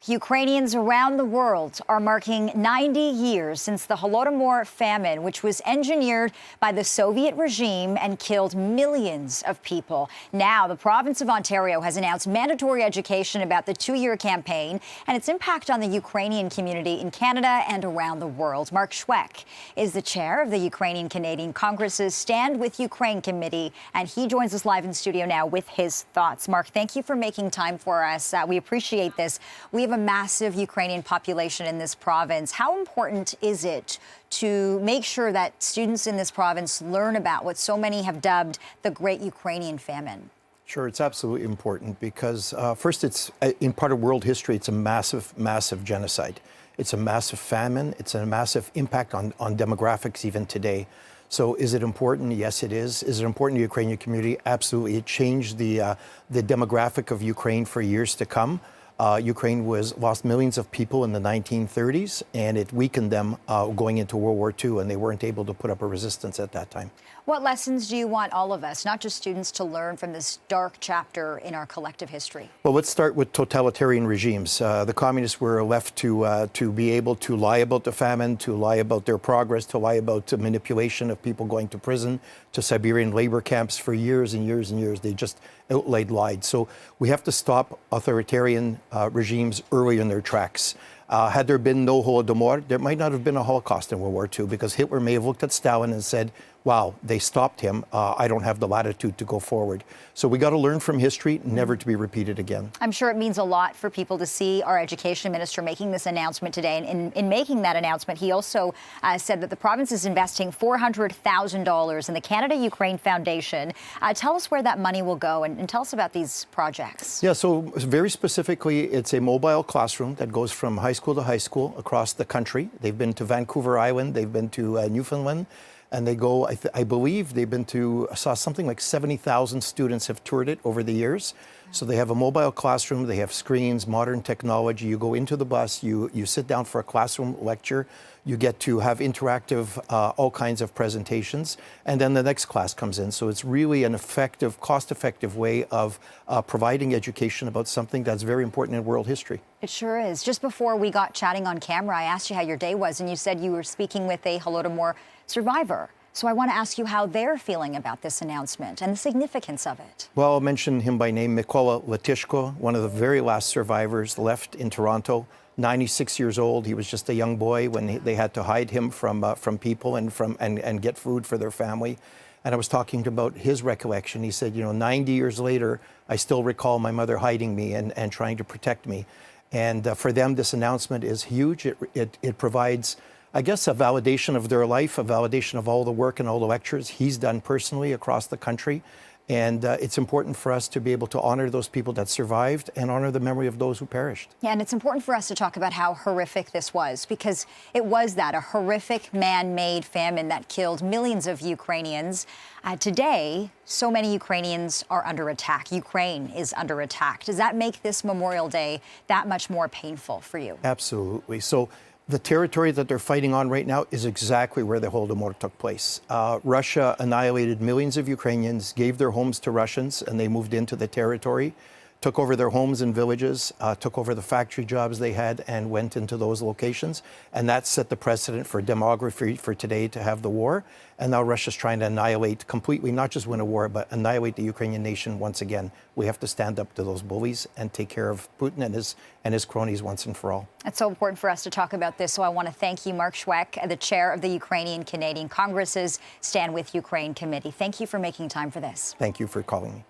Ukrainians around the world are marking 90 years since the Holodomor famine, which was engineered by the Soviet regime and killed millions of people. Now, the province of Ontario has announced mandatory education about the two-year campaign and its impact on the Ukrainian community in Canada and around the world. Mark Schweck is the chair of the Ukrainian-Canadian Congress's Stand with Ukraine Committee, and he joins us live in studio now with his thoughts. Mark, thank you for making time for us. We appreciate this. We have a massive Ukrainian population in this province. How important is it to make sure that students in this province learn about what so many have dubbed the Great Ukrainian Famine? Sure, it's absolutely important because first, it's in part of world history, it's a massive, massive genocide. It's a massive famine. It's a massive impact on demographics even today. So is it important? Yes, it is. Is it important to the Ukrainian community? Absolutely. It changed the demographic of Ukraine for years to come. Ukraine lost millions of people in the 1930s, and it weakened them going into World War II, and they weren't able to put up a resistance at that time. What lessons do you want all of us, not just students, to learn from this dark chapter in our collective history? Well, let's start with totalitarian regimes. The communists were left to be able to lie about the famine, to lie about their progress, to lie about the manipulation of people going to prison, to Siberian labor camps for years and years and years. They just outright lied. So we have to stop authoritarian regimes early in their tracks. Had there been no Holodomor, there might not have been a Holocaust in World War II, because Hitler may have looked at Stalin and said, wow, they stopped him. I don't have the latitude to go forward. So we got to learn from history, never to be repeated again. I'm sure it means a lot for people to see our education minister making this announcement today. And in making that announcement, he also said that the province is investing $400,000 in the Canada-Ukraine Foundation. Tell us where that money will go and tell us about these projects. Yeah, so very specifically, it's a mobile classroom that goes from high school to high school across the country. They've been to Vancouver Island, they've been to Newfoundland, and they go, I believe they've been to, I saw something like 70,000 students have toured it over the years. So they have a mobile classroom, they have screens, modern technology. You go into the bus, you sit down for a classroom lecture, you get to have interactive, all kinds of presentations, and then the next class comes in. So it's really an effective, cost-effective way of providing education about something that's very important in world history. It sure is. Just before we got chatting on camera, I asked you how your day was, and you said you were speaking with a Holodomor survivor. So I want to ask you how they're feeling about this announcement and the significance of it. Well, I'll mention him by name, Mykola Letishko, one of the very last survivors left in Toronto. 96 years old. He was just a young boy when they had to hide him from people and get food for their family. And I was talking about his recollection. He said, 90 years later, I still recall my mother hiding me and trying to protect me. And for them, this announcement is huge. It provides, I guess, a validation of their life, a validation of all the work and all the lectures he's done personally across the country. And it's important for us to be able to honor those people that survived and honor the memory of those who perished. Yeah, and it's important for us to talk about how horrific this was, because it was a horrific man-made famine that killed millions of Ukrainians. Today, so many Ukrainians are under attack. Ukraine is under attack. Does that make this Memorial Day that much more painful for you? Absolutely. So the territory that they're fighting on right now is exactly where the Holodomor took place. Russia annihilated millions of Ukrainians, gave their homes to Russians, and they moved into the territory, took over their homes and villages, took over the factory jobs they had, and went into those locations. And that set the precedent for demography for today to have the war. And now Russia's trying to annihilate completely, not just win a war, but annihilate the Ukrainian nation once again. We have to stand up to those bullies and take care of Putin and his cronies once and for all. It's so important for us to talk about this. So I want to thank you, Mark Schweck, the chair of the Ukrainian-Canadian Congress's Stand with Ukraine Committee. Thank you for making time for this. Thank you for calling me.